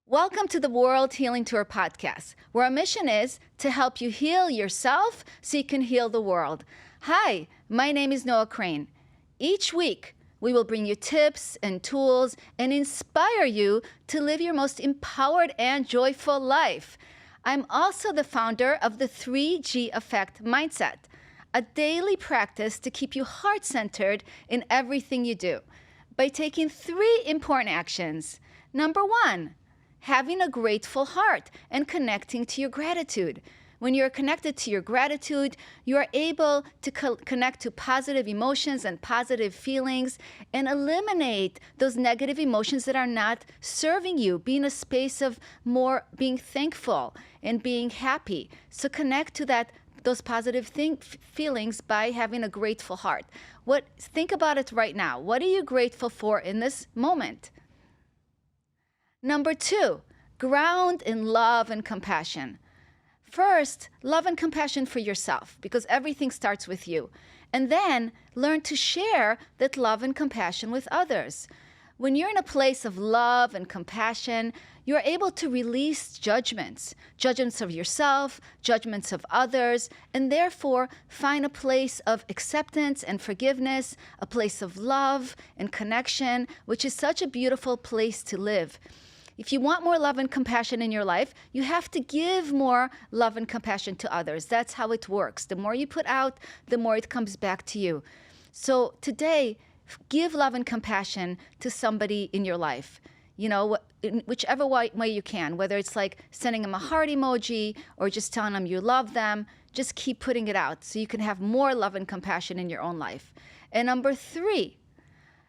Welcome to the World Healing Tour podcast, where our mission is to help you heal yourself so you can heal the world. Hi, my name is Noah Crane. Each week, we will bring you tips and tools and inspire you to live your most empowered and joyful life. I'm also the founder of the 3G Effect Mindset, a daily practice to keep you heart-centered in everything you do by taking 3 important actions. Number 1, having a grateful heart and connecting to your gratitude. When you're connected to your gratitude, you are able to connect to positive emotions and positive feelings and eliminate those negative emotions that are not serving you. Be in a space of more being thankful and being happy. So connect to those positive feelings by having a grateful heart. Think about it right now. What are you grateful for in this moment? Number 2, ground in love and compassion. First, love and compassion for yourself, because everything starts with you. And then learn to share that love and compassion with others. When you're in a place of love and compassion, you're able to release judgments of yourself, judgments of others, and therefore find a place of acceptance and forgiveness, a place of love and connection, which is such a beautiful place to live. If you want more love and compassion in your life, you have to give more love and compassion to others. That's how it works. The more you put out, the more it comes back to you. So today, give love and compassion to somebody in your life. You know, in whichever way you can, whether it's like sending them a heart emoji or just telling them you love them, just keep putting it out so you can have more love and compassion in your own life. And number 3,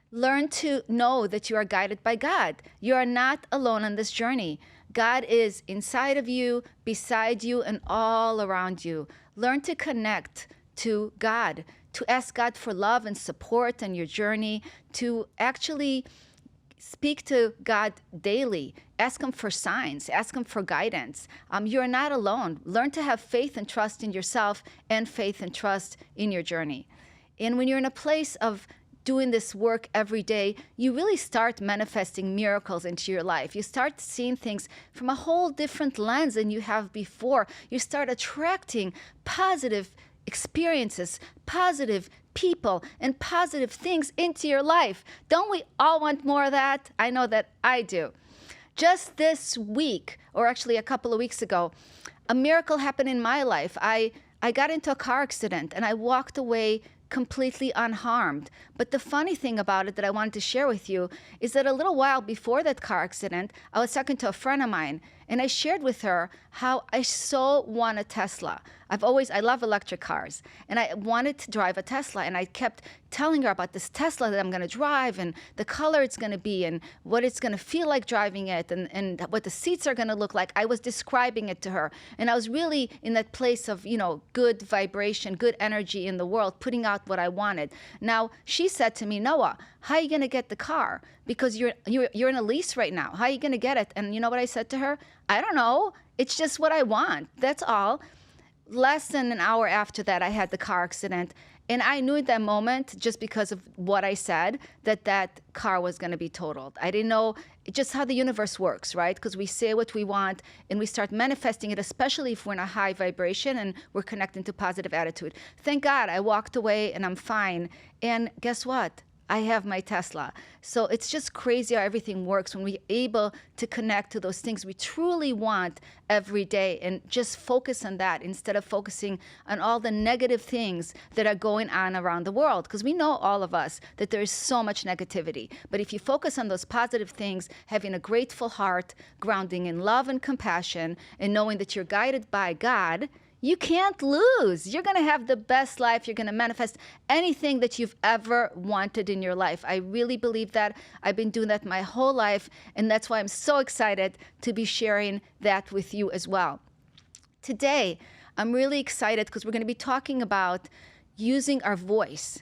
learn to know that you are guided by God. You are not alone on this journey. God is inside of you, beside you, and all around you. Learn to connect to God, to ask God for love and support on your journey, to actually speak to God daily. Ask Him for signs. Ask Him for guidance. You're not alone. Learn to have faith and trust in yourself and faith and trust in your journey. And when you're in a place of doing this work every day, you really start manifesting miracles into your life. You start seeing things from a whole different lens than you have before. You start attracting positive experiences, positive people, and positive things into your life. Don't we all want more of that? I know that I do. Just this week, or actually a couple of weeks ago, a miracle happened in my life. I got into a car accident and I walked away completely unharmed. But the funny thing about it that I wanted to share with you is that a little while before that car accident, I was talking to a friend of mine and I shared with her how I so want a Tesla. I love electric cars and I wanted to drive a Tesla, and I kept telling her about this Tesla that I'm going to drive and the color it's going to be and what it's going to feel like driving it and what the seats are going to look like. I was describing it to her, and I was really in that place of, good vibration, good energy in the world, putting out what I wanted. Now, she said to me, Noah, how are you going to get the car? Because you're in a lease right now. How are you going to get it? And you know what I said to her? I don't know. It's just what I want. That's all. Less than an hour after that, I had the car accident. And I knew at that moment, just because of what I said, that car was going to be totaled. I didn't know just how the universe works, right? Because we say what we want and we start manifesting it, especially if we're in a high vibration and we're connecting to positive attitude. Thank God I walked away and I'm fine. And guess what? I have my Tesla. So it's just crazy how everything works when we're able to connect to those things we truly want every day and just focus on that instead of focusing on all the negative things that are going on around the world. Because we know, all of us, that there is so much negativity. But if you focus on those positive things, having a grateful heart, grounding in love and compassion, and knowing that you're guided by God, you can't lose. You're going to have the best life. You're going to manifest anything that you've ever wanted in your life. I really believe that. I've been doing that my whole life, and that's why I'm so excited to be sharing that with you as well. Today, I'm really excited because we're going to be talking about using our voice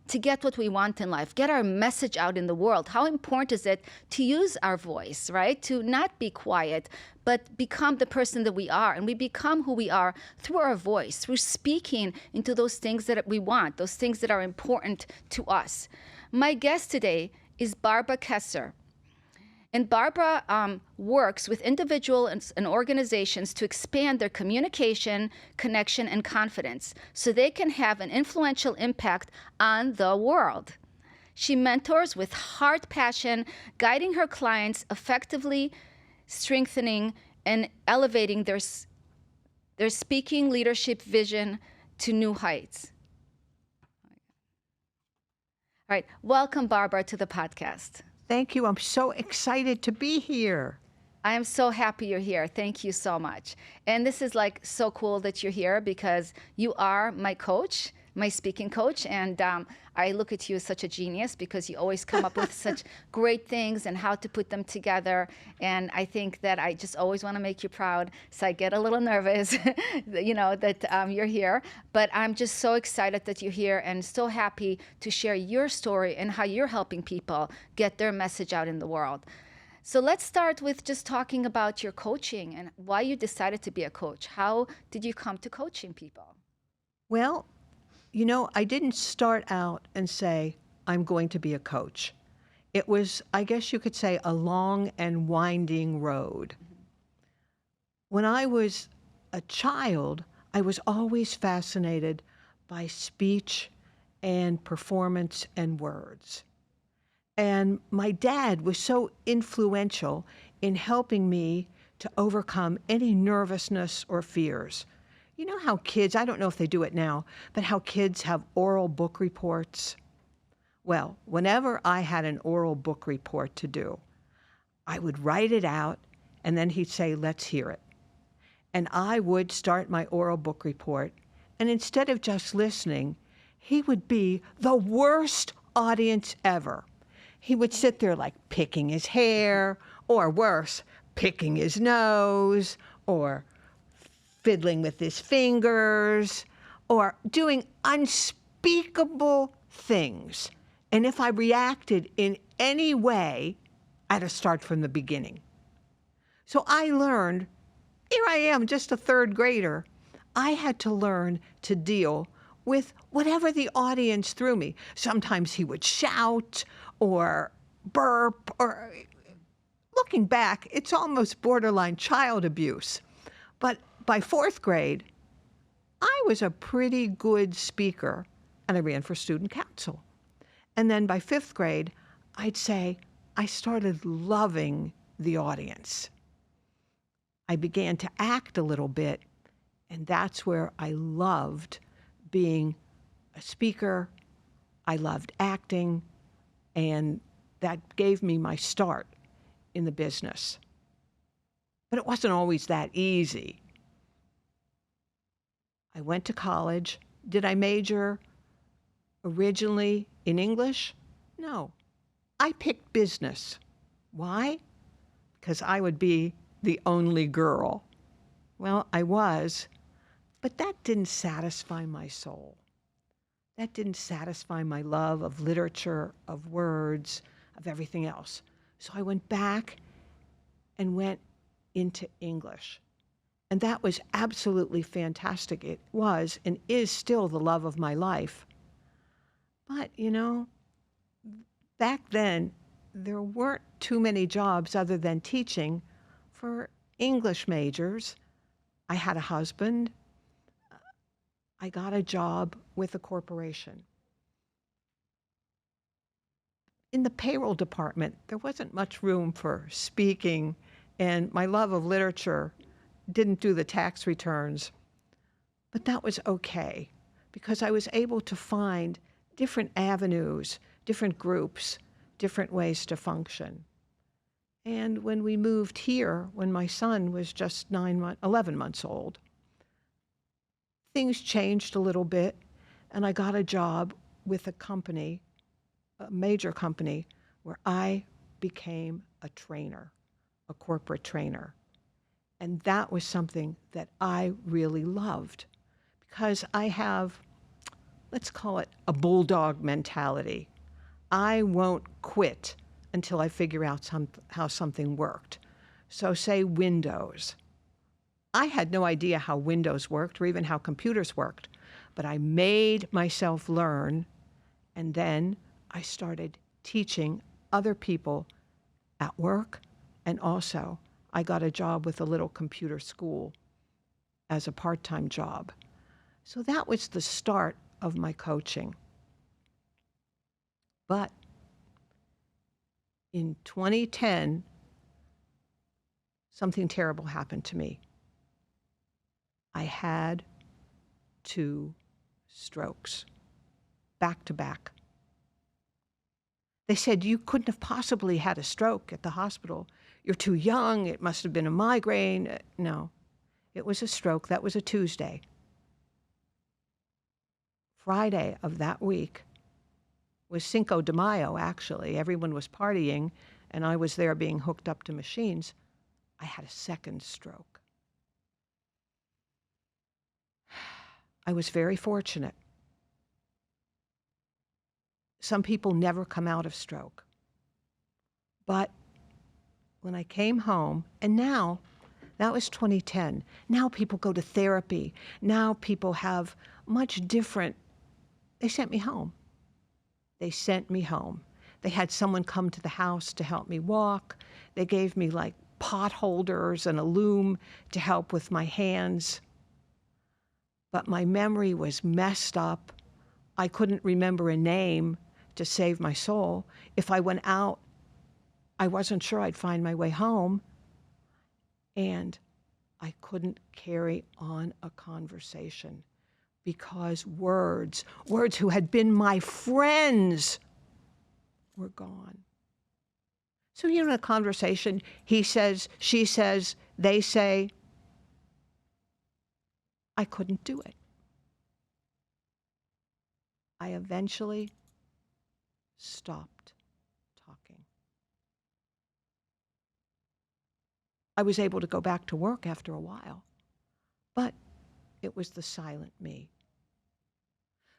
to get what we want in life, get our message out in the world. How important is it to use our voice, right? To not be quiet, but become the person that we are. And we become who we are through our voice, through speaking into those things that we want, those things that are important to us. My guest today is Kesser. And Barbara works with individuals and organizations to expand their communication, connection, and confidence so they can have an influential impact on the world. She mentors with heart passion, guiding her clients effectively, strengthening and elevating their speaking leadership vision to new heights. All right, welcome, Barbara, to the podcast. Thank you. I'm so excited to be here. I am so happy you're here. Thank you so much. And this is like so cool that you're here because you are my coach, my speaking coach. And I look at you as such a genius because you always come up with such great things and how to put them together. And I think that I just always want to make you proud. So I get a little nervous, you know, that you're here. But I'm just so excited that you're here and so happy to share your story and how you're helping people get their message out in the world. So let's start with just talking about your coaching and why you decided to be a coach. How did you come to coaching people? Well, you know, I didn't start out and say, I'm going to be a coach. It was, I guess you could say, a long and winding road. When I was a child, I was always fascinated by speech and performance and words. And my dad was so influential in helping me to overcome any nervousness or fears. You know how kids, I don't know if they do it now, but how kids have oral book reports? Well, whenever I had an oral book report to do, I would write it out, and then he'd say, let's hear it. And I would start my oral book report, and instead of just listening, he would be the worst audience ever. He would sit there like picking his hair, or worse, picking his nose, or fiddling with his fingers, or doing unspeakable things. And if I reacted in any way, I had to start from the beginning. So I learned, here I am, just a third grader. I had to learn to deal with whatever the audience threw me. Sometimes he would shout or burp, or looking back, it's almost borderline child abuse. But by fourth grade, I was a pretty good speaker, and I ran for student council. And then by fifth grade, I'd say I started loving the audience. I began to act a little bit, and that's where I loved being a speaker. I loved acting, and that gave me my start in the business. But it wasn't always that easy. I went to college. Did I major originally in English? No. I picked business. Why? Because I would be the only girl. Well, I was, but that didn't satisfy my soul. That didn't satisfy my love of literature, of words, of everything else. So I went back and went into English. And that was absolutely fantastic. It was and is still the love of my life. But, you know, back then, there weren't too many jobs other than teaching for English majors. I had a husband. I got a job with a corporation. In the payroll department, there wasn't much room for speaking, and my love of literature didn't do the tax returns. But that was okay, because I was able to find different avenues, different groups, different ways to function. And when we moved here, when my son was just 11 months old, things changed a little bit, and I got a job with a company, a major company, where I became a trainer, a corporate trainer. And that was something that I really loved, because I have, let's call it a bulldog mentality. I won't quit until I figure out how something worked. So say Windows. I had no idea how Windows worked or even how computers worked, but I made myself learn, and then I started teaching other people at work And also, I got a job with a little computer school as a part-time job. So that was the start of my coaching. But in 2010, something terrible happened to me. I had 2 strokes, back to back. They said, you couldn't have possibly had a stroke at the hospital. You're too young. It must have been a migraine. No, it was a stroke. That was a Tuesday. Friday of that week was Cinco de Mayo, actually. Everyone was partying, and I was there being hooked up to machines. I had a second stroke. I was very fortunate. Some people never come out of stroke. But when I came home, and now, that was 2010. Now people go to therapy. Now people have much different. They sent me home. They sent me home. They had someone come to the house to help me walk. They gave me like pot holders and a loom to help with my hands. But my memory was messed up. I couldn't remember a name to save my soul. If I went out, I wasn't sure I'd find my way home. And I couldn't carry on a conversation because words who had been my friends, were gone. So in a conversation, he says, she says, they say, I couldn't do it. I eventually stopped talking. I was able to go back to work after a while, but it was the silent me.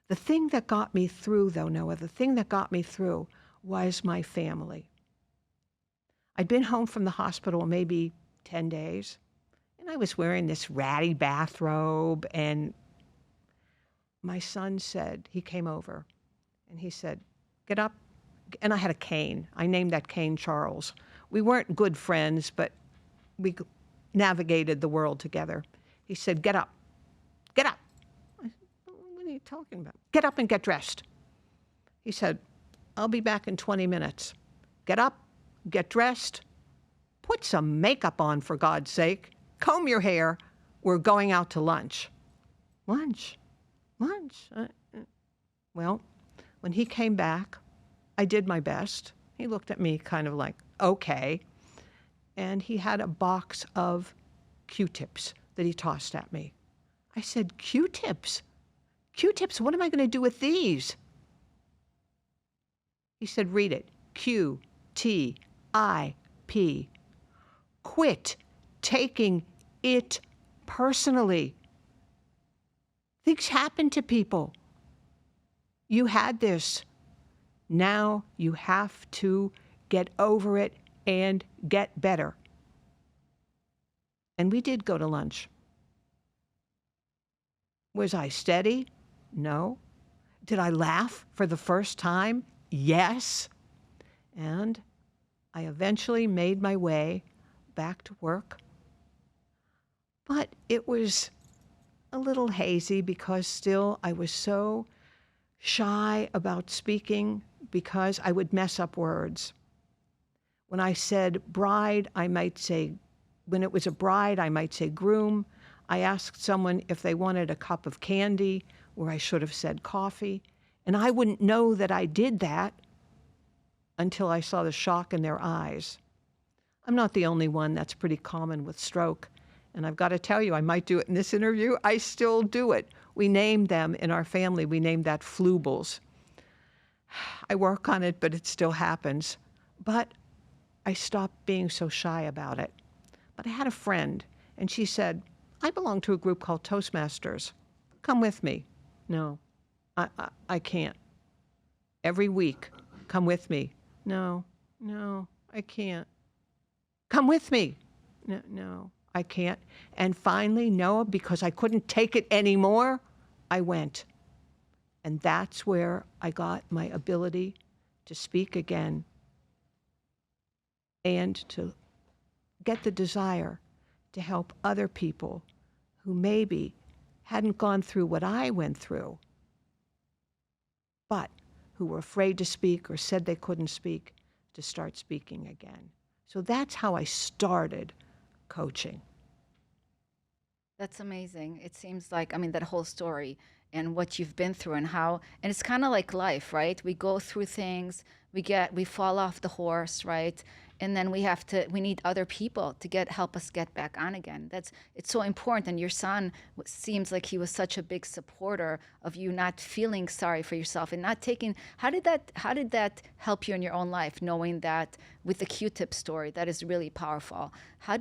The thing that got me through, though, Noah, the thing that got me through was my family. I'd been home from the hospital maybe 10 days, and I was wearing this ratty bathrobe, and my son said, he came over, and he said, get up. And I had a cane. I named that cane Charles. We weren't good friends, but we navigated the world together. He said, get up. Get up. I said, what are you talking about? Get up and get dressed. He said, I'll be back in 20 minutes. Get up, get dressed, put some makeup on, for God's sake, comb your hair. We're going out to lunch. Lunch. Well, when he came back, I did my best. He looked at me kind of like, okay. And he had a box of Q-tips that he tossed at me. I said, Q-tips? Q-tips, what am I going to do with these? He said, read it. Q-T-I-P. Quit taking it personally. Things happen to people. You had this. Now you have to get over it and get better. And we did go to lunch. Was I steady? No. Did I laugh for the first time? Yes. And I eventually made my way back to work. But it was a little hazy because still I was so shy about speaking because I would mess up words. When I said bride, I might say, when it was a bride, I might say groom. I asked someone if they wanted a cup of candy, where I should have said coffee. And I wouldn't know that I did that until I saw the shock in their eyes. I'm not the only one. That's pretty common with stroke. And I've got to tell you, I might do it in this interview. I still do it. We named them in our family. We named that flubles. I work on it, but it still happens. But I stopped being so shy about it. But I had a friend, and she said, I belong to a group called Toastmasters. Come with me. No, I can't. Every week, come with me. No, I can't. Come with me. No, I can't. And finally, Noah, because I couldn't take it anymore, I went. And that's where I got my ability to speak again and to get the desire to help other people who maybe hadn't gone through what I went through, but who were afraid to speak or said they couldn't speak, to start speaking again. So that's how I started coaching. That's amazing. It seems like, I mean, that whole story and what you've been through and how, and it's kind of like life, right? We go through things, we fall off the horse, right? And then we need other people to help us get back on again. It's so important. And your son seems like he was such a big supporter of you not feeling sorry for yourself and not taking, how did that help you in your own life, knowing that with the Q-tip story, that is really powerful. How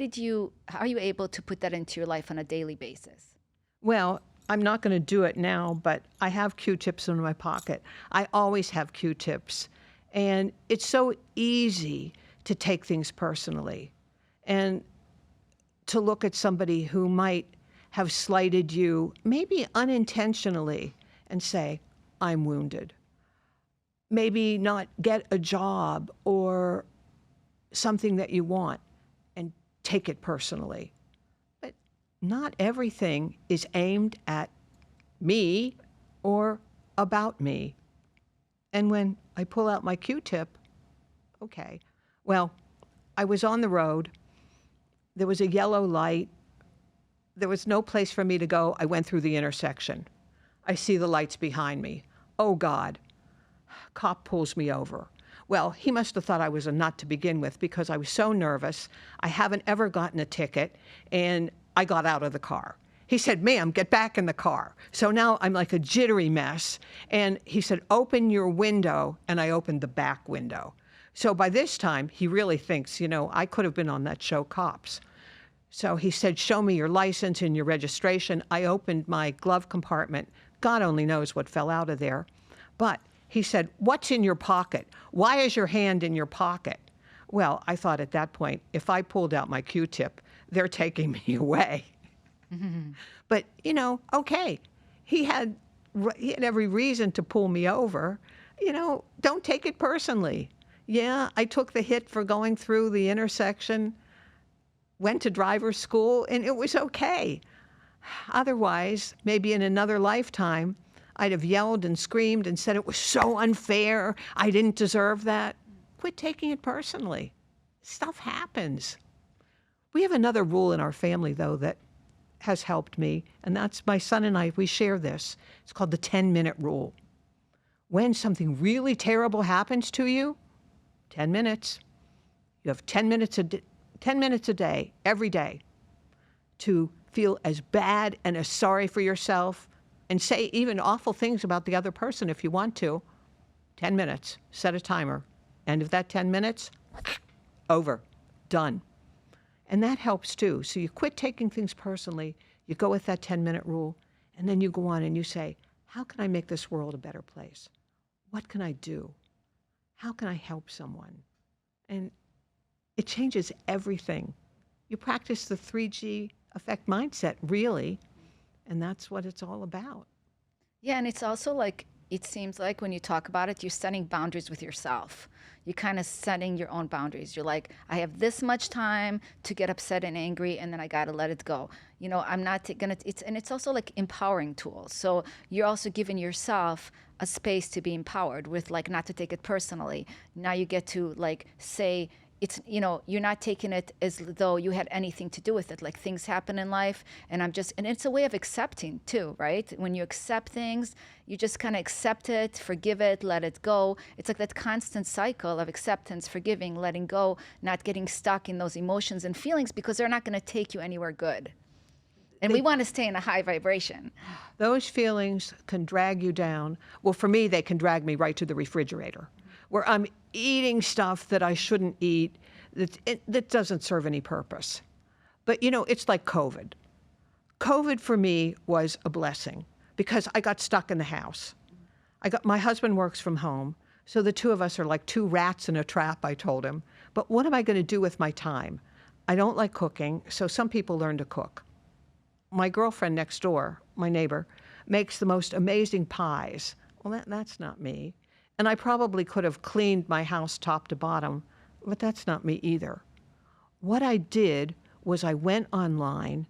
are you able to put that into your life on a daily basis? Well, I'm not going to do it now, but I have Q-tips in my pocket. I always have Q-tips. And it's so easy to take things personally and to look at somebody who might have slighted you, maybe unintentionally, and say, I'm wounded. Maybe not get a job or something that you want and take it personally. But not everything is aimed at me or about me. And when I pull out my Q-tip, okay, well, I was on the road. There was a yellow light. There was no place for me to go. I went through the intersection. I see the lights behind me. Oh, God. Cop pulls me over. Well, he must have thought I was a nut to begin with because I was so nervous. I haven't ever gotten a ticket, and I got out of the car. He said, ma'am, get back in the car. So now I'm like a jittery mess. And he said, open your window. And I opened the back window. So by this time, he really thinks, I could have been on that show Cops. So he said, show me your license and your registration. I opened my glove compartment. God only knows what fell out of there. But he said, what's in your pocket? Why is your hand in your pocket? Well, I thought at that point, if I pulled out my Q-tip, they're taking me away. Mm-hmm. But, okay, he had every reason to pull me over. Don't take it personally. Yeah, I took the hit for going through the intersection, went to driver's school, and it was okay. Otherwise, maybe in another lifetime, I'd have yelled and screamed and said it was so unfair. I didn't deserve that. Quit taking it personally. Stuff happens. We have another rule in our family, though, that has helped me, and that's my son and I, we share this. It's called the 10-minute rule. When something really terrible happens to you, 10 minutes. You have 10 minutes a day, every day, to feel as bad and as sorry for yourself and say even awful things about the other person if you want to. 10 minutes, set a timer. End of that 10 minutes, over, done. And that helps too. So you quit taking things personally, you go with that 10-minute rule, and then you go on and you say, how can I make this world a better place? What can I do? How can I help someone? And it changes everything. You practice the 3G effect mindset, really, and that's what it's all about. Yeah, and it's also like, it seems like when you talk about it, you're setting boundaries with yourself. You're kind of setting your own boundaries. You're like, I have this much time to get upset and angry, and then I got to let it go. I'm not going to, and it's also like empowering tools. So you're also giving yourself a space to be empowered with, like, not to take it personally. Now you get to, like, say, it's, you're not taking it as though you had anything to do with it. Like, things happen in life, and and it's a way of accepting too, right? When you accept things, you just kind of accept it, forgive it, let it go. It's like that constant cycle of acceptance, forgiving, letting go, not getting stuck in those emotions and feelings because they're not going to take you anywhere good. And we want to stay in a high vibration. Those feelings can drag you down. Well, for me, they can drag me right to the refrigerator, where I'm eating stuff that I shouldn't eat, that doesn't serve any purpose. But, it's like COVID. COVID for me was a blessing because I got stuck in the house. My husband works from home, so the two of us are like two rats in a trap, I told him. But what am I going to do with my time? I don't like cooking, so some people learn to cook. My girlfriend next door, my neighbor, makes the most amazing pies. Well, that's not me. And I probably could have cleaned my house top to bottom, but that's not me either. what I did was I went online.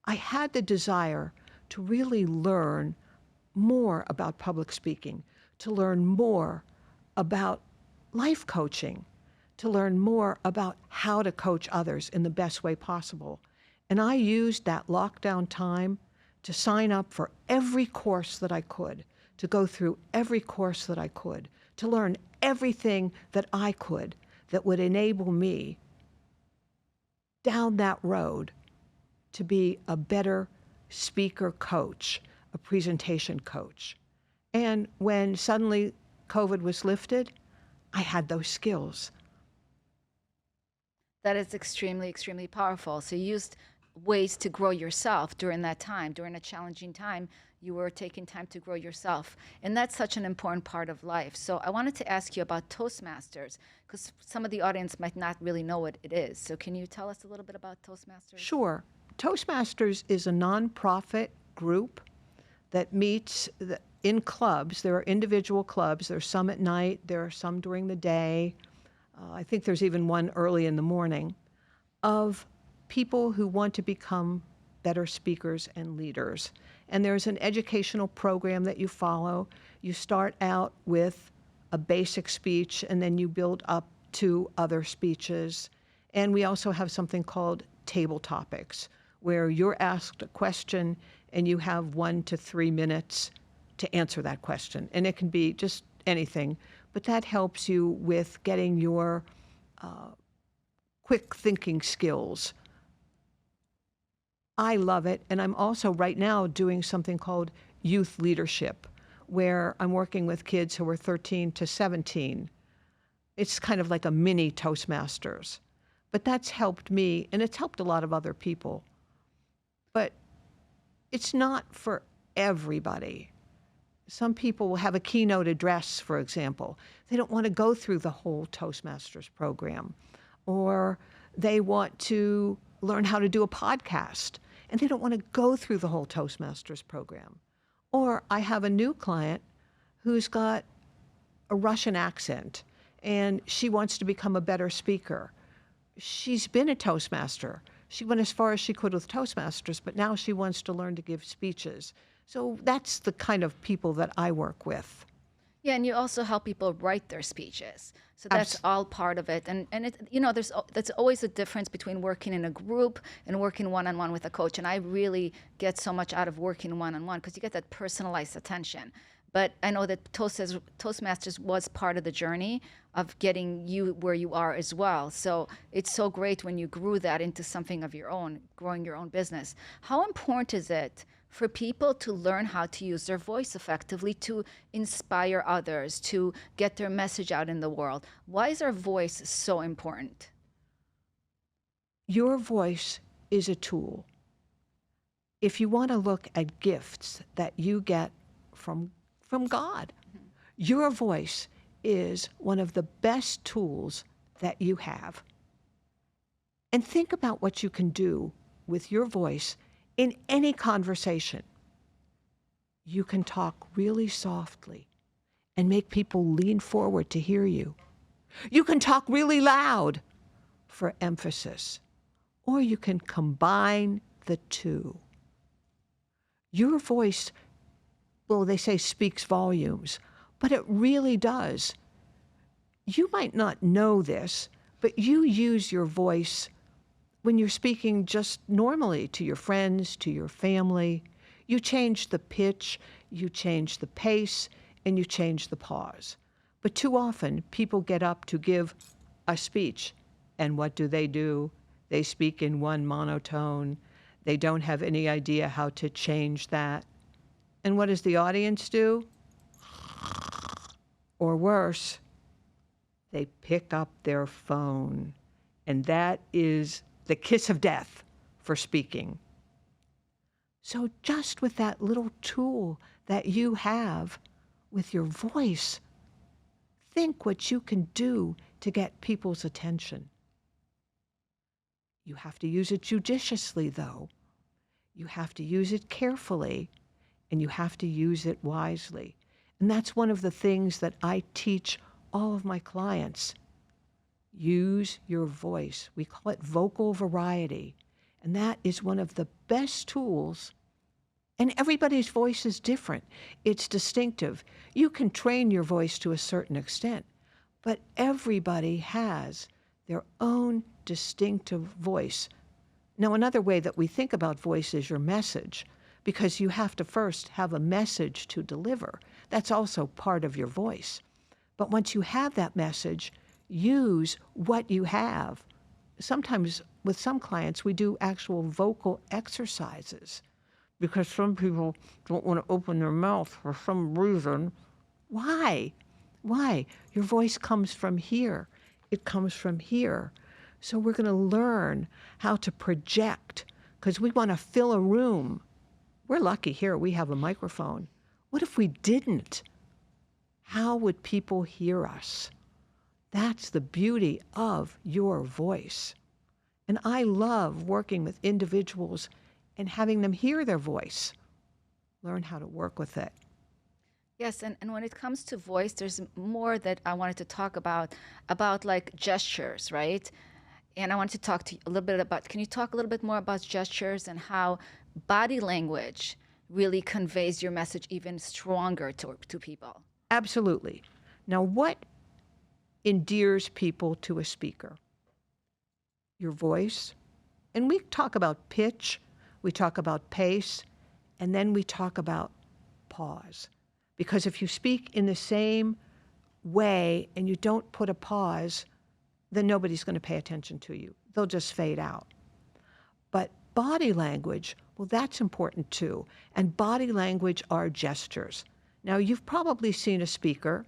I had the desire to really learn more about public speaking, to learn more about life coaching, to learn more about how to coach others in the best way possible. And I used that lockdown time to sign up for every course that I could, to go through every course that I could, to learn everything that I could that would enable me down that road to be a better speaker coach, a presentation coach. And when suddenly COVID was lifted, I had those skills. That is extremely, extremely powerful. So you used ways to grow yourself during that time, during a challenging time. You were taking time to grow yourself. And that's such an important part of life. So I wanted to ask you about Toastmasters, because some of the audience might not really know what it is. So can you tell us a little bit about Toastmasters? Sure. Toastmasters is a nonprofit group that meets in clubs. There are individual clubs. There's some at night. There are some during the day. I think there's even one early in the morning, of people who want to become better speakers and leaders. And there's an educational program that you follow. You start out with a basic speech, and then you build up to other speeches. And we also have something called table topics, where you're asked a question and you have 1 to 3 minutes to answer that question. And it can be just anything, but that helps you with getting your quick thinking skills. I love it. And I'm also right now doing something called youth leadership, where I'm working with kids who are 13 to 17. It's kind of like a mini Toastmasters. But that's helped me, and it's helped a lot of other people. But it's not for everybody. Some people will have a keynote address, for example. They don't want to go through the whole Toastmasters program. Or they want to learn how to do a podcast, and they don't want to go through the whole Toastmasters program. Or I have a new client who's got a Russian accent, and she wants to become a better speaker. She's been a Toastmaster. She went as far as she could with Toastmasters, but now she wants to learn to give speeches. So that's the kind of people that I work with. Yeah, and you also help people write their speeches. So that's all part of it. And it, you know, that's always a difference between working in a group and working one-on-one with a coach. And I really get so much out of working one-on-one because you get that personalized attention. But I know that Toastmasters was part of the journey of getting you where you are as well. So it's so great when you grew that into something of your own, growing your own business. How important is it for people to learn how to use their voice effectively to inspire others, to get their message out in the world? Why is our voice so important? Your voice is a tool. If you want to look at gifts that you get from God, your voice is one of the best tools that you have. And think about what you can do with your voice in any conversation. You can talk really softly and make people lean forward to hear you. You can talk really loud for emphasis, or you can combine the two. Your voice, well, they say speaks volumes, but it really does. You might not know this, but you use your voice when you're speaking just normally to your friends, to your family. You change the pitch, you change the pace, and you change the pause. But too often, people get up to give a speech, and what do? They speak in one monotone. They don't have any idea how to change that. And what does the audience do? Or worse, they pick up their phone. And that is the kiss of death for speaking. So just with that little tool that you have with your voice, think what you can do to get people's attention. You have to use it judiciously, though. You have to use it carefully, and you have to use it wisely. And that's one of the things that I teach all of my clients. Use your voice. We call it vocal variety. And that is one of the best tools. And everybody's voice is different. It's distinctive. You can train your voice to a certain extent, but everybody has their own distinctive voice. Now, another way that we think about voice is your message, because you have to first have a message to deliver. That's also part of your voice. But once you have that message, use what you have. Sometimes with some clients, we do actual vocal exercises because some people don't want to open their mouth for some reason. Why? Why? Your voice comes from here. It comes from here. So we're going to learn how to project because we want to fill a room. We're lucky here we have a microphone. What if we didn't? How would people hear us? That's the beauty of your voice. And I love working with individuals and having them hear their voice. Learn how to work with it. Yes, and when it comes to voice, there's more that I wanted to talk about like gestures, right? And I wanted to talk to you a little bit about, can you talk a little bit more about gestures and how body language really conveys your message even stronger to people? Absolutely. Now, what endears people to a speaker? Your voice. And we talk about pitch, we talk about pace, and then we talk about pause. Because if you speak in the same way and you don't put a pause, then nobody's going to pay attention to you. They'll just fade out. But body language, well, that's important too. And body language are gestures. Now, you've probably seen a speaker,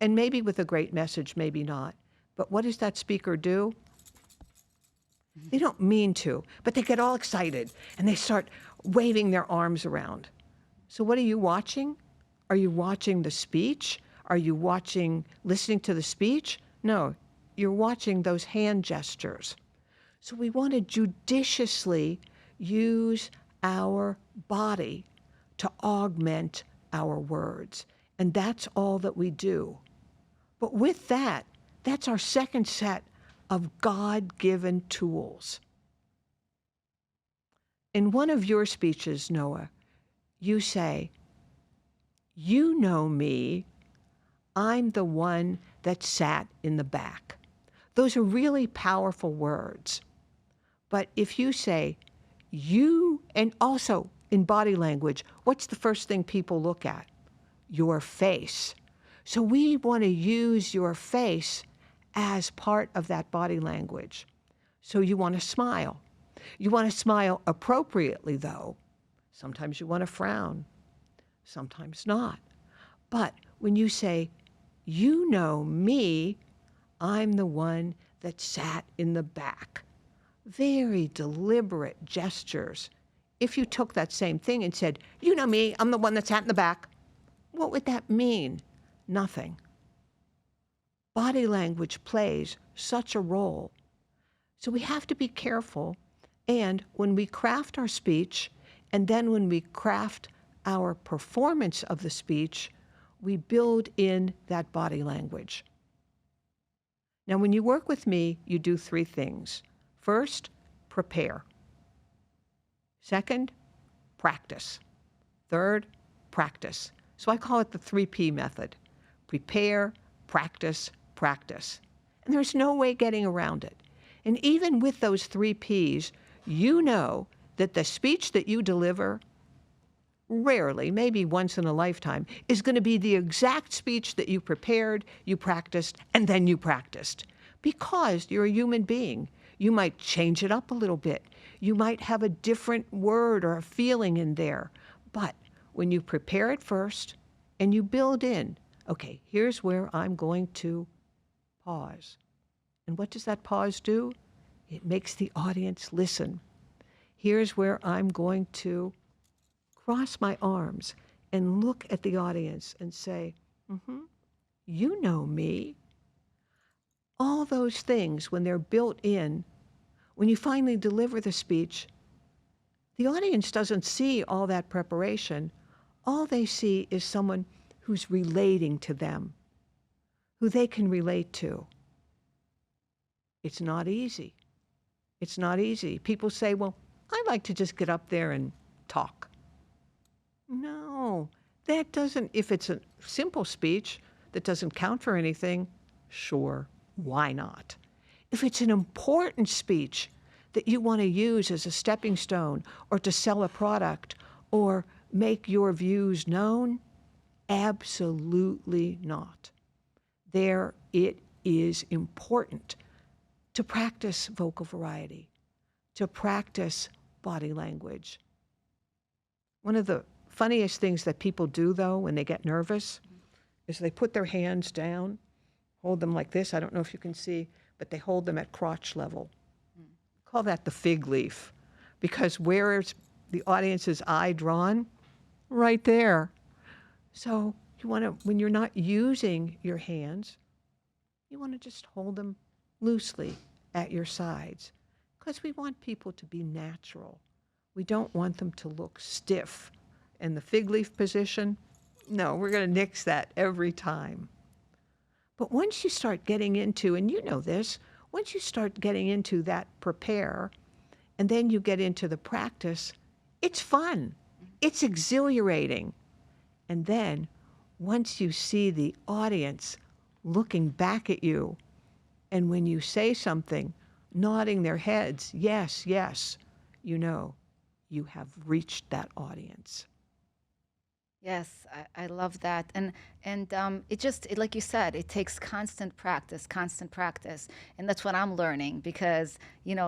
and maybe with a great message, maybe not. But what does that speaker do? They don't mean to, but they get all excited and they start waving their arms around. So what are you watching? Are you watching the speech? Are you listening to the speech? No, you're watching those hand gestures. So we want to judiciously use our body to augment our words. And that's all that we do. But with that, that's our second set of God-given tools. In one of your speeches, Noah, you say, "You know me, I'm the one that sat in the back." Those are really powerful words. But if you say, you, and also in body language, what's the first thing people look at? Your face. So we want to use your face as part of that body language. So you want to smile. You want to smile appropriately, though. Sometimes you want to frown, sometimes not. But when you say, "You know me, I'm the one that sat in the back," very deliberate gestures. If you took that same thing and said, "You know me, I'm the one that sat in the back," what would that mean? Nothing. Body language plays such a role. So we have to be careful. And when we craft our speech, and then when we craft our performance of the speech, we build in that body language. Now, when you work with me, you do three things. First, prepare. Second, practice. Third, practice. So I call it the 3P method. Prepare, practice, practice. And there's no way getting around it. And even with those 3Ps, you know that the speech that you deliver, rarely, maybe once in a lifetime, is going to be the exact speech that you prepared, you practiced, and then you practiced. Because you're a human being. You might change it up a little bit. You might have a different word or a feeling in there. But when you prepare it first and you build in, okay, here's where I'm going to pause. And what does that pause do? It makes the audience listen. Here's where I'm going to cross my arms and look at the audience and say, you know me. All those things, when they're built in, when you finally deliver the speech, the audience doesn't see all that preparation. All they see is someone who's relating to them, who they can relate to. It's not easy. It's not easy. People say, well, I like to just get up there and talk. No, that doesn't, if it's a simple speech that doesn't count for anything, sure, why not? If it's an important speech that you want to use as a stepping stone or to sell a product or make your views known, absolutely not. There it is important to practice vocal variety, to practice body language. One of the funniest things that people do, though, when they get nervous is they put their hands down, hold them like this. I don't know if you can see, but they hold them at crotch level. Call that the fig leaf, because where is the audience's eye drawn? Right there. So you want to, when you're not using your hands, you want to just hold them loosely at your sides, because we want people to be natural. We don't want them to look stiff. And the fig leaf position, no, we're going to nix that every time. But once you start getting into, and you know this, once you start getting into that prepare, and then you get into the practice, it's fun. It's exhilarating. And then once you see the audience looking back at you, and when you say something, nodding their heads, yes, yes, you know you have reached that audience. Yes, I love that. And like you said, it takes constant practice, constant practice. And that's what I'm learning because,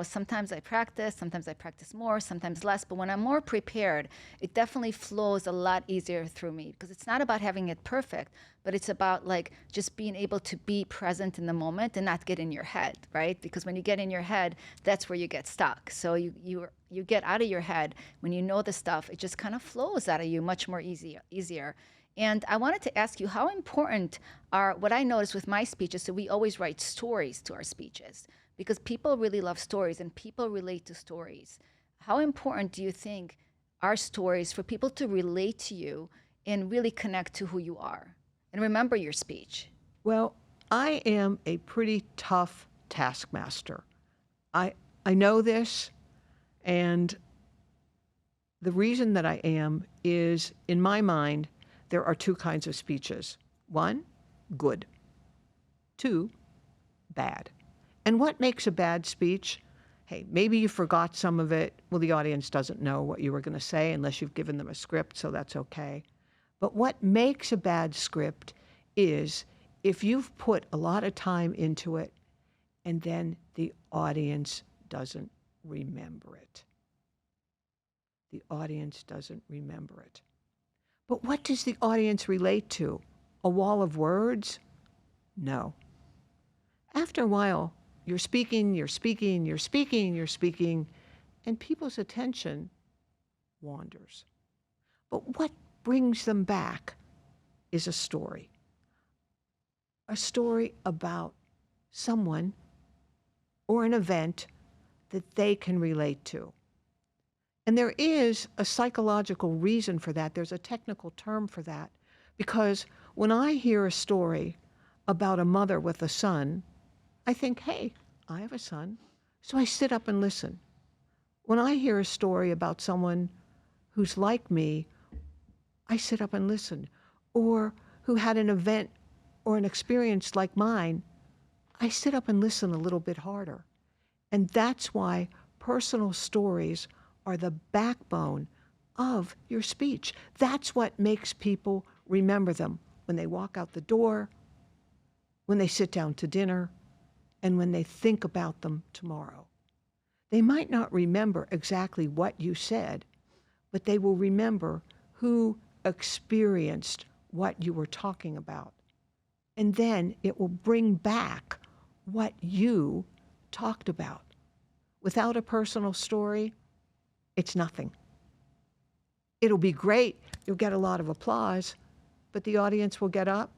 sometimes I practice more, sometimes less. But when I'm more prepared, it definitely flows a lot easier through me because it's not about having it perfect, but it's about like just being able to be present in the moment and not get in your head, right? Because when you get in your head, that's where you get stuck. So you get out of your head when you know the stuff, it just kind of flows out of you much more easier. And I wanted to ask you how important are, what I noticed with my speeches, so we always write stories to our speeches because people really love stories and people relate to stories. How important do you think are stories for people to relate to you and really connect to who you are and remember your speech? Well, I am a pretty tough taskmaster. I know this, and the reason that I am is, in my mind, there are two kinds of speeches. One, good. Two, bad. And what makes a bad speech? Hey, maybe you forgot some of it. Well, the audience doesn't know what you were going to say unless you've given them a script, so that's okay. But what makes a bad script is if you've put a lot of time into it and then the audience doesn't remember it. The audience doesn't remember it. But what does the audience relate to? A wall of words? No. After a while, you're speaking, and people's attention wanders. But what brings them back is a story. A story about someone or an event that they can relate to. And there is a psychological reason for that. There's a technical term for that. Because when I hear a story about a mother with a son, I think, hey, I have a son. So I sit up and listen. When I hear a story about someone who's like me, I sit up and listen. Or who had an event or an experience like mine, I sit up and listen a little bit harder. And that's why personal stories are the backbone of your speech. That's what makes people remember them when they walk out the door, when they sit down to dinner, and when they think about them tomorrow. They might not remember exactly what you said, but they will remember who experienced what you were talking about. And then it will bring back what you talked about. Without a personal story, it's nothing. It'll be great. You'll get a lot of applause, but the audience will get up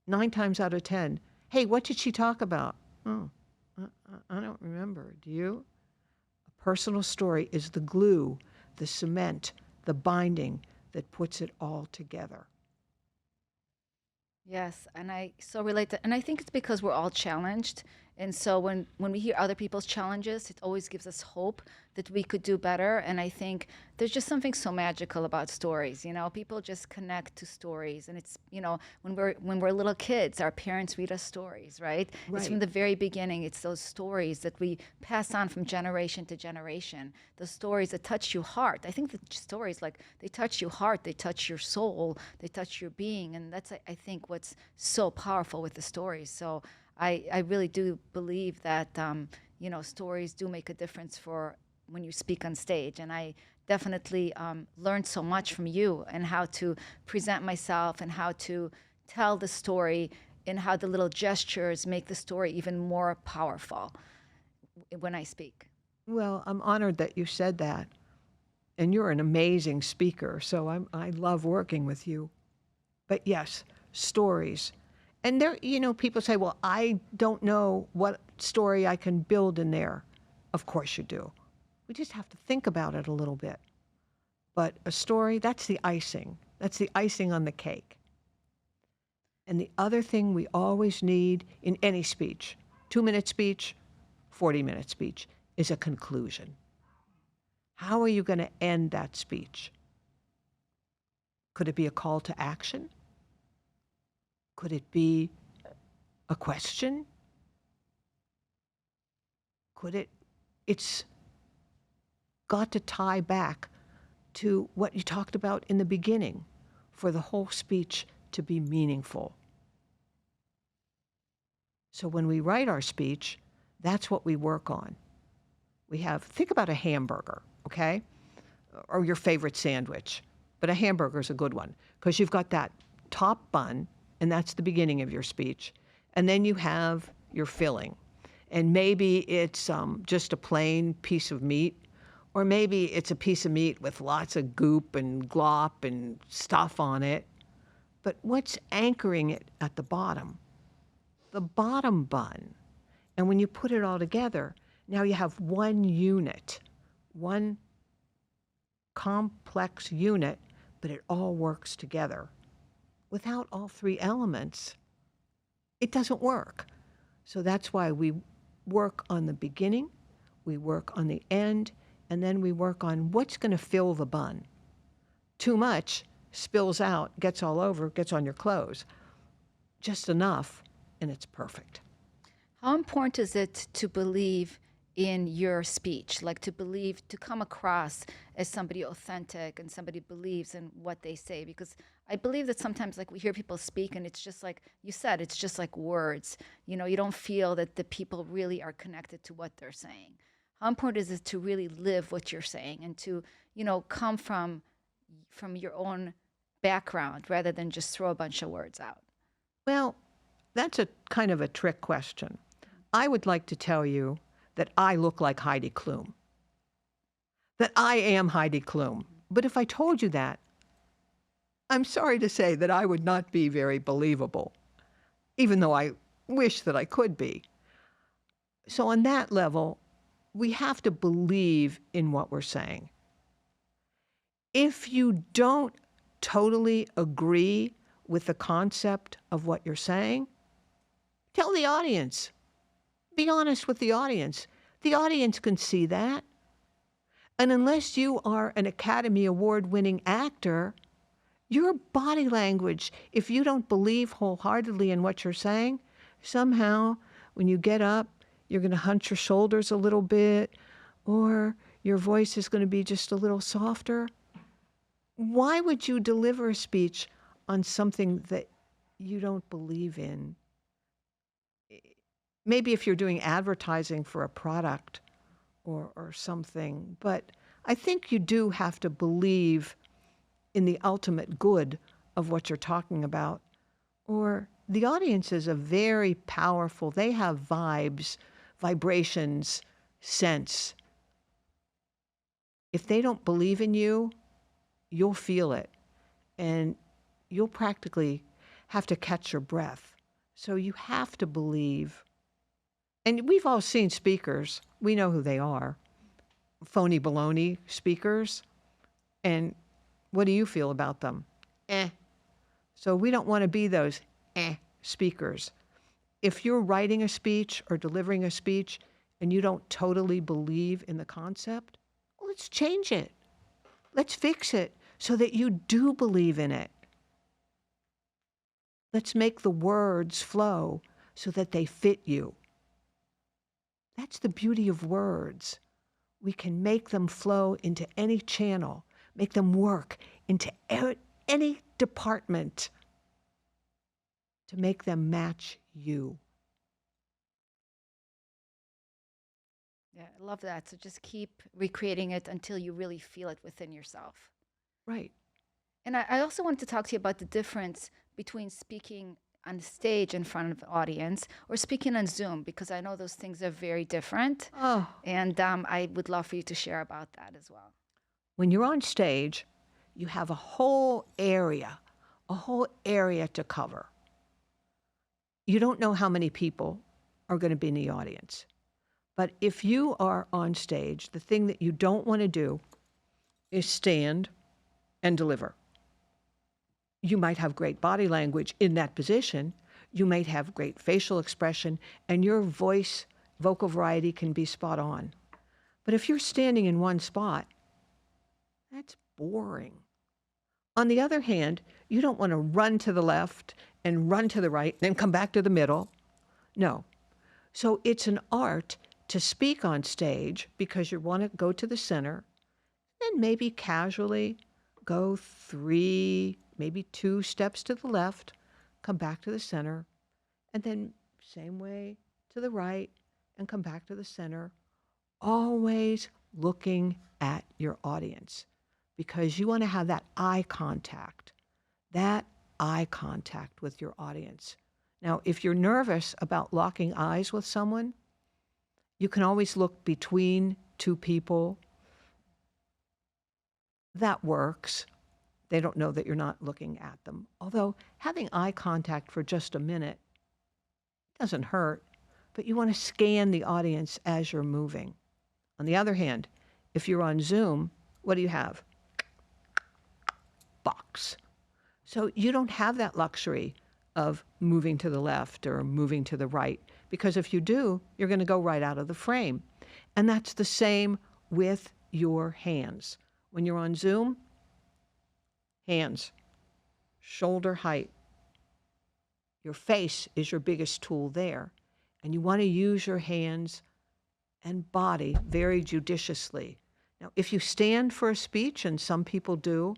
9 times out of 10. Hey, what did she talk about? Oh, I don't remember. Do you? A personal story is the glue, the cement, the binding that puts it all together. Yes, and I so relate to, and I think it's because we're all challenged And so when we hear other people's challenges, it always gives us hope that we could do better. And I think there's just something so magical about stories. People just connect to stories. And it's, when we're little kids, our parents read us stories, right? It's from Right. the very beginning. It's those stories that we pass on from generation to generation. Those stories that touch your heart. I think the stories, like, they touch your heart, they touch your soul, they touch your being. And that's, I think, what's so powerful with the stories. So I really do believe that stories do make a difference for when you speak on stage. And I definitely learned so much from you and how to present myself and how to tell the story and how the little gestures make the story even more powerful when I speak. Well, I'm honored that you said that. And you're an amazing speaker, so I love working with you. But yes, stories. And there, people say, well, I don't know what story I can build in there. Of course you do. We just have to think about it a little bit. But a story, that's the icing. That's the icing on the cake. And the other thing we always need in any speech, 2-minute speech, 40-minute speech, is a conclusion. How are you going to end that speech? Could it be a call to action? Could it be a question? Could it? It's got to tie back to what you talked about in the beginning for the whole speech to be meaningful. So when we write our speech, that's what we work on. Think about a hamburger, okay? Or your favorite sandwich. But a hamburger is a good one because you've got that top bun, and that's the beginning of your speech. And then you have your filling. And maybe it's just a plain piece of meat, or maybe it's a piece of meat with lots of goop and glop and stuff on it. But what's anchoring it at the bottom? The bottom bun. And when you put it all together, now you have one unit, one complex unit, but it all works together. Without all three elements, it doesn't work. So that's why we work on the beginning, we work on the end, and then we work on what's going to fill the bun. Too much spills out, gets all over, gets on your clothes. Just enough, and it's perfect. How important is it to believe in your speech, like to come across as somebody authentic and somebody believes in what they say? Because I believe that sometimes, like, we hear people speak and it's just like you said, it's just like words. You don't feel that the people really are connected to what they're saying. How important is it to really live what you're saying and to, come from your own background rather than just throw a bunch of words out? Well, that's a kind of a trick question. I would like to tell you that I look like Heidi Klum, that I am Heidi Klum. But if I told you that, I'm sorry to say that I would not be very believable, even though I wish that I could be. So on that level, we have to believe in what we're saying. If you don't totally agree with the concept of what you're saying, tell the audience. Be honest with the audience. The audience can see that. And unless you are an Academy Award-winning actor, your body language, if you don't believe wholeheartedly in what you're saying, somehow when you get up, you're going to hunch your shoulders a little bit, or your voice is going to be just a little softer. Why would you deliver a speech on something that you don't believe in? Maybe if you're doing advertising for a product or something, but I think you do have to believe in the ultimate good of what you're talking about. Or the audience is a very powerful, they have vibes, vibrations, sense. If they don't believe in you, you'll feel it. And you'll practically have to catch your breath. So you have to believe. And we've all seen speakers. We know who they are. Phony baloney speakers. And what do you feel about them? Eh. So we don't want to be those speakers. If you're writing a speech or delivering a speech and you don't totally believe in the concept, let's change it. Let's fix it so that you do believe in it. Let's make the words flow so that they fit you. That's the beauty of words. We can make them flow into any channel, make them work into any department to make them match you. Yeah, I love that. So just keep recreating it until you really feel it within yourself. Right. And I also wanted to talk to you about the difference between speaking on stage in front of an audience or speaking on Zoom, because I know those things are very different. Oh, And I would love for you to share about that as well. when you're on stage, you have a whole area to cover. You don't know how many people are going to be in the audience. But if you are on stage, the thing that you don't want to do is stand and deliver. You might have great body language in that position. You might have great facial expression, and your vocal variety can be spot on. But if you're standing in one spot, that's boring. On the other hand, you don't want to run to the left and run to the right, then come back to the middle. No. So it's an art to speak on stage because you want to go to the center and maybe casually go 3, maybe 2 steps to the left, come back to the center, and then same way to the right and come back to the center, always looking at your audience because you want to have that eye contact with your audience. Now, if you're nervous about locking eyes with someone, you can always look between 2 people. That works. They don't know that you're not looking at them. Although having eye contact for just a minute doesn't hurt, but you want to scan the audience as you're moving. On the other hand, if you're on Zoom, what do you have? Box. So you don't have that luxury of moving to the left or moving to the right, because if you do, you're going to go right out of the frame. And that's the same with your hands. When you're on Zoom, hands, shoulder height. Your face is your biggest tool there. And you want to use your hands and body very judiciously. Now, if you stand for a speech, and some people do,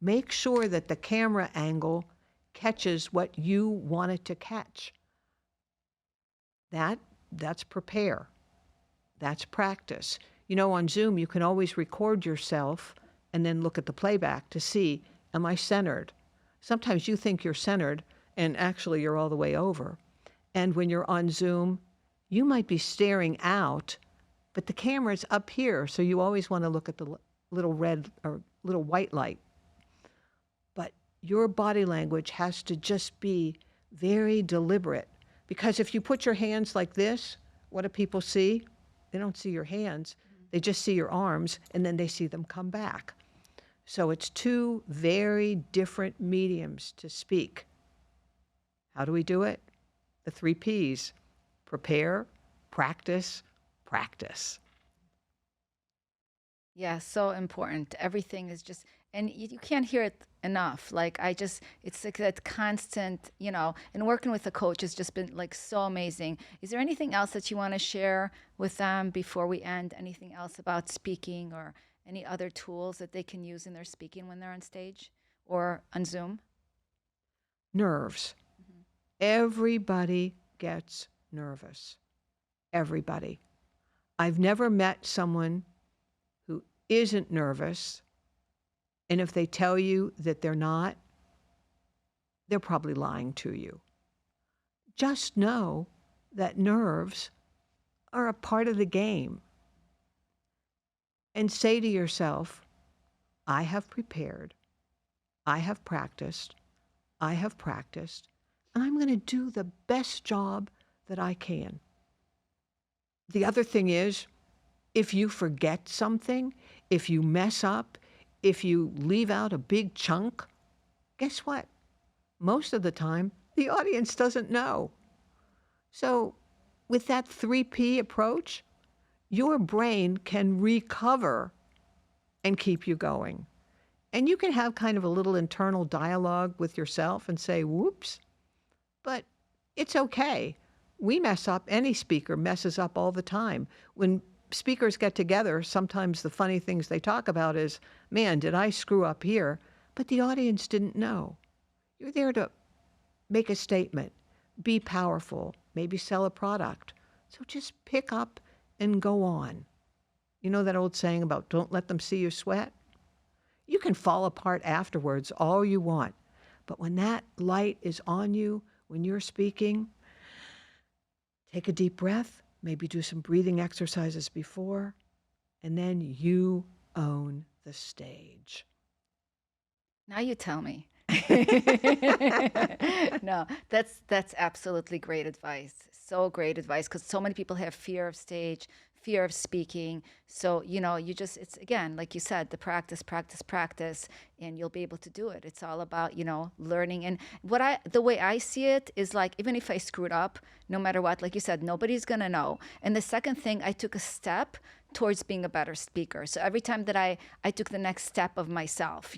make sure that the camera angle catches what you want it to catch. That's prepare. That's practice. You know, on Zoom, you can always record yourself and then look at the playback to see, am I centered? Sometimes you think you're centered, and actually you're all the way over. And when you're on Zoom, you might be staring out, but the camera's up here, so you always want to look at the little red or little white light. But your body language has to just be very deliberate, because if you put your hands like this, what do people see? They don't see your hands. They just see your arms, and then they see them come back. So it's 2 very different mediums to speak. How do we do it? The 3 Ps: prepare, practice, practice. Yeah, so important. Everything is just, and you can't hear it enough. Like it's like that constant, and working with a coach has just been like so amazing. Is there anything else that you want to share with them before we end? Anything else about speaking or any other tools that they can use in their speaking when they're on stage or on Zoom? Nerves. Everybody gets nervous. Everybody. I've never met someone who isn't nervous, and if they tell you that they're not, they're probably lying to you. Just know that nerves are a part of the game. And say to yourself, I have prepared, I have practiced, and I'm going to do the best job that I can. The other thing is, if you forget something, if you mess up, if you leave out a big chunk, guess what? Most of the time, the audience doesn't know. So, with that 3P approach, your brain can recover and keep you going. And you can have kind of a little internal dialogue with yourself and say, whoops, but it's okay. We mess up. Any speaker messes up all the time. When speakers get together, sometimes the funny things they talk about is, man, did I screw up here? But the audience didn't know. You're there to make a statement, be powerful, maybe sell a product. So just pick up and go on. You know that old saying about don't let them see you sweat? You can fall apart afterwards all you want. But when that light is on you, when you're speaking, take a deep breath, maybe do some breathing exercises before, and then you own the stage. Now you tell me. No, that's absolutely great advice. So great advice because so many people have fear of stage, fear of speaking. So, it's again, like you said, the practice, practice, practice, and you'll be able to do it. It's all about, learning. And the way I see it is like, even if I screwed up, no matter what, like you said, nobody's going to know. And the second thing, I took a step towards being a better speaker. So every time that I took the next step of myself,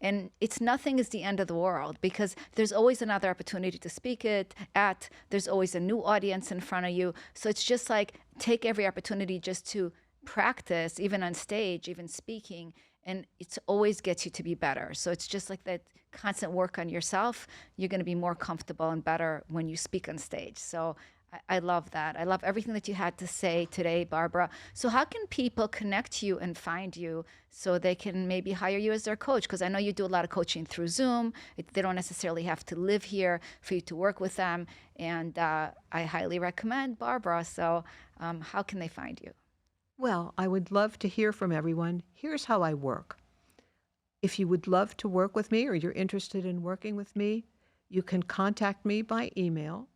and nothing is the end of the world because there's always another opportunity to speak it at. There's always a new audience in front of you. So it's just like take every opportunity just to practice, even on stage, even speaking, and it always gets you to be better. So it's just like that constant work on yourself. You're going to be more comfortable and better when you speak on stage. So I love that. I love everything that you had to say today, Barbara. So how can people connect to you and find you so they can maybe hire you as their coach? Because I know you do a lot of coaching through Zoom. They don't necessarily have to live here for you to work with them. And I highly recommend Barbara. So how can they find you? Well, I would love to hear from everyone. Here's how I work. If you would love to work with me or you're interested in working with me, you can contact me by email.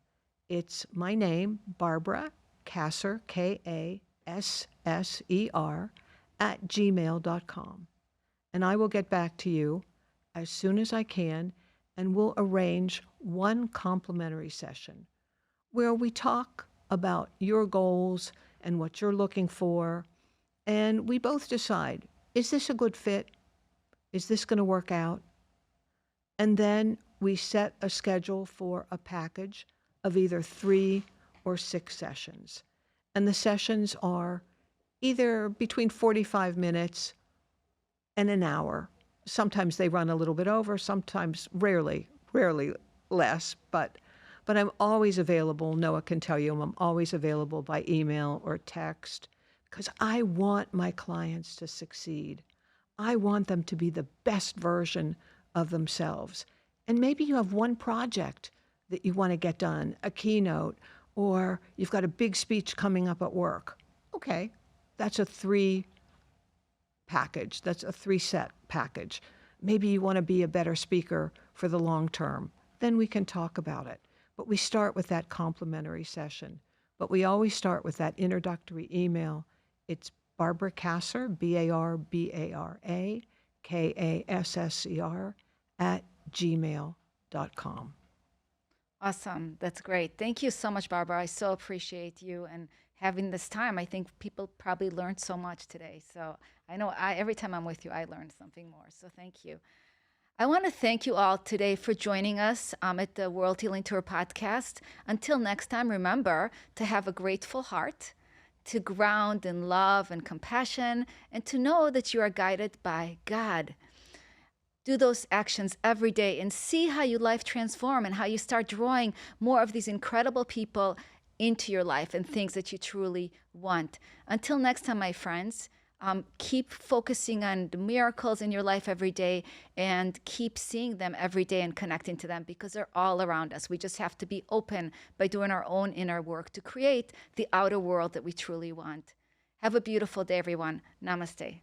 It's my name, Barbara Kesser, Kasser, @gmail.com. And I will get back to you as soon as I can, and we'll arrange one complimentary session where we talk about your goals and what you're looking for. And we both decide, is this a good fit? Is this going to work out? And then we set a schedule for a package of either 3 or 6 sessions. And the sessions are either between 45 minutes and an hour. Sometimes they run a little bit over, sometimes rarely less, but I'm always available. Noah can tell you I'm always available by email or text because I want my clients to succeed. I want them to be the best version of themselves. And maybe you have one project that you want to get done, a keynote, or you've got a big speech coming up at work. Okay, that's a 3 package. That's a 3-set package. Maybe you want to be a better speaker for the long term. Then we can talk about it. But we start with that complimentary session. But we always start with that introductory email. It's Barbara Kesser, BARBARA, KASSER, @gmail.com. Awesome. That's great. Thank you so much, Barbara. I so appreciate you and having this time. I think people probably learned so much today. So I know every time I'm with you, I learn something more. So thank you. I want to thank you all today for joining us at the World Healing Tour podcast. Until next time, remember to have a grateful heart, to ground in love and compassion, and to know that you are guided by God. Do those actions every day and see how your life transform and how you start drawing more of these incredible people into your life and things that you truly want. Until next time, my friends, keep focusing on the miracles in your life every day and keep seeing them every day and connecting to them because they're all around us. We just have to be open by doing our own inner work to create the outer world that we truly want. Have a beautiful day, everyone. Namaste.